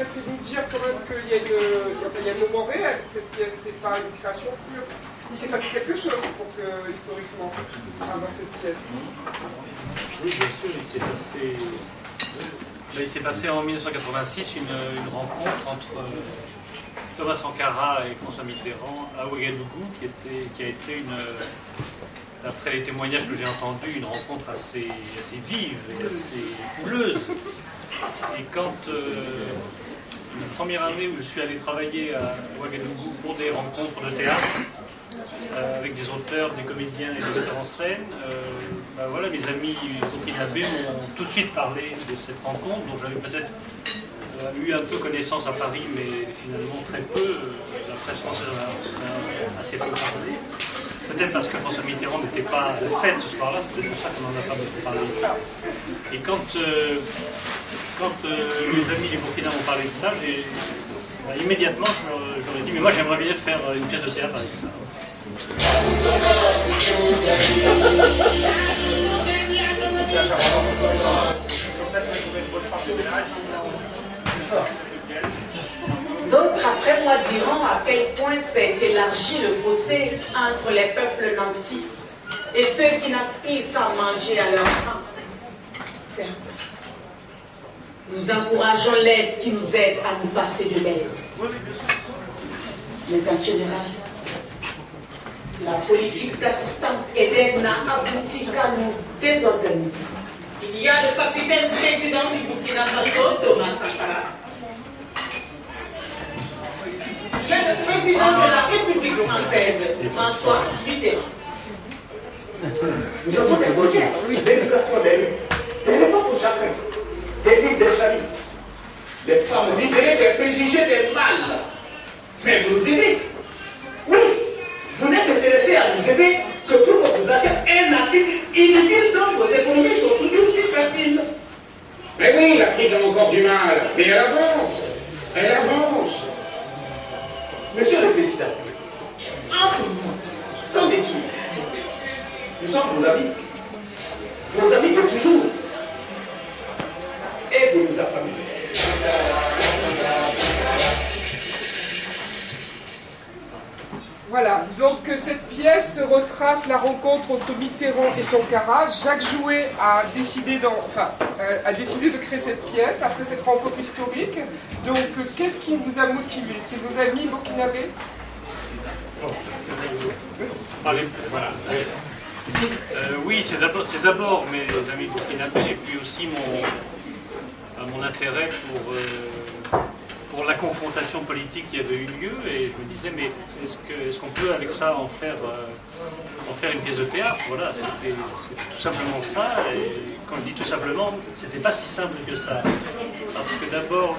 C'est de nous dire quand même qu'il y a un moment réel, cette pièce, c'est pas une création pure. Il s'est passé quelque chose pour que, historiquement, dans cette pièce. Oui, bien sûr, il s'est passé en 1986 une rencontre entre Thomas Sankara et François Mitterrand à Ouagadougou, qui a été d'après les témoignages que j'ai entendus, une rencontre assez vive et assez houleuse. Et quand la première année où je suis allé travailler à Ouagadougou pour des rencontres de théâtre, avec des auteurs, des comédiens et des metteurs en scène, voilà, mes amis burkinabés m'ont tout de suite parlé de cette rencontre, dont j'avais peut-être eu un peu connaissance à Paris, mais finalement très peu. La presse française en a assez peu parlé. Peut-être parce que François Mitterrand n'était pas de fête ce soir-là, c'est peut-être pour ça qu'on n'en a pas beaucoup parlé. Et quand mes amis du Burkina m'ont parlé de ça, immédiatement je leur ai dit, mais moi j'aimerais bien faire une pièce de théâtre avec ça. D'autres après moi diront à quel point s'est élargi le fossé entre les peuples nantis et ceux qui n'aspirent qu'à manger à leur faim. Certes, nous encourageons l'aide qui nous aide à nous passer de l'aide. Mais en général, la politique d'assistance et d'aide n'a abouti qu'à nous désorganiser. Il y a le capitaine président du Burkina Faso, Thomas Sankara. Il y a le président de la République française, François Mitterrand. Nous avons des projets d'éducation des rues, des repas pour chacun, des livres des familles, les femmes libérées des préjugés des mâles. Mais vous nous aimez. Oui, vous n'êtes intéressé à nous aimer que pour que vous achetiez un article inutile dont vos économies sont toujours si fertiles. Mais oui, l'Afrique a encore du mal, mais elle avance. Elle avance. Monsieur le Président, entre nous, sans détour, nous sommes vos amis de toujours, et vous nous affamez. Voilà, donc cette pièce retrace la rencontre entre Mitterrand et Sankara. Jacques Jouet a décidé de créer cette pièce après cette rencontre historique. Donc, qu'est-ce qui vous a motivé? C'est vos amis burkinabés? Voilà. Oui, c'est d'abord mes amis burkinabés et puis aussi mon intérêt pour la confrontation politique qui avait eu lieu, et je me disais, mais est-ce qu'on peut avec ça en faire une pièce de théâtre? Voilà, c'était tout simplement ça, et quand je dis tout simplement, c'était pas si simple que ça, parce que d'abord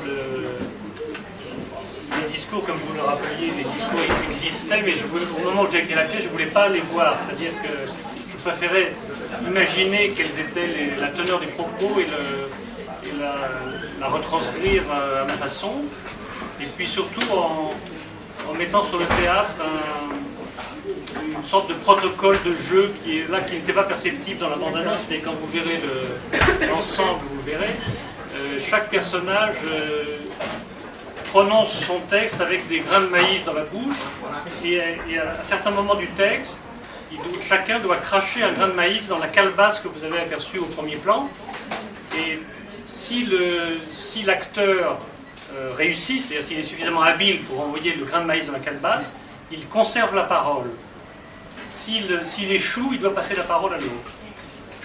les discours, comme vous le rappeliez, les discours existaient, mais au moment où j'ai écrit la pièce, je ne voulais pas les voir, c'est-à-dire que je préférais imaginer quelles étaient la teneur des propos et la retranscrire à ma façon, et puis surtout en mettant sur le théâtre une sorte de protocole de jeu qui n'était pas perceptible dans la bande-annonce, mais quand vous verrez l'ensemble, vous verrez, chaque personnage prononce son texte avec des grains de maïs dans la bouche, et à certains moments du texte, chacun doit cracher un grain de maïs dans la calebasse que vous avez aperçue au premier plan, et si l'acteur réussit, c'est-à-dire s'il est suffisamment habile pour envoyer le grain de maïs dans la calebasse, il conserve la parole. S'il échoue, il doit passer la parole à l'autre.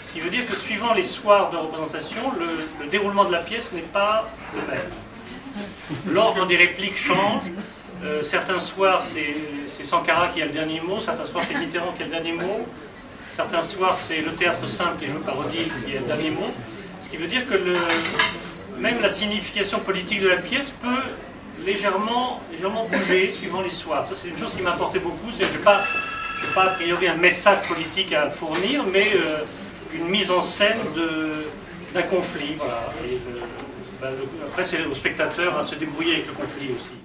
Ce qui veut dire que suivant les soirs de représentation, le déroulement de la pièce n'est pas le même. L'ordre des répliques change. Certains soirs, c'est Sankara qui a le dernier mot, certains soirs, c'est Mitterrand qui a le dernier mot, certains soirs, c'est le théâtre simple et le parodie qui a le dernier mot. Ce qui veut dire que même la signification politique de la pièce peut légèrement bouger suivant les soirs. Ça, c'est une chose qui m'importait beaucoup. Je n'ai pas a priori un message politique à fournir, mais une mise en scène d'un conflit. Voilà. Et après, c'est au spectateur à se débrouiller avec le conflit aussi.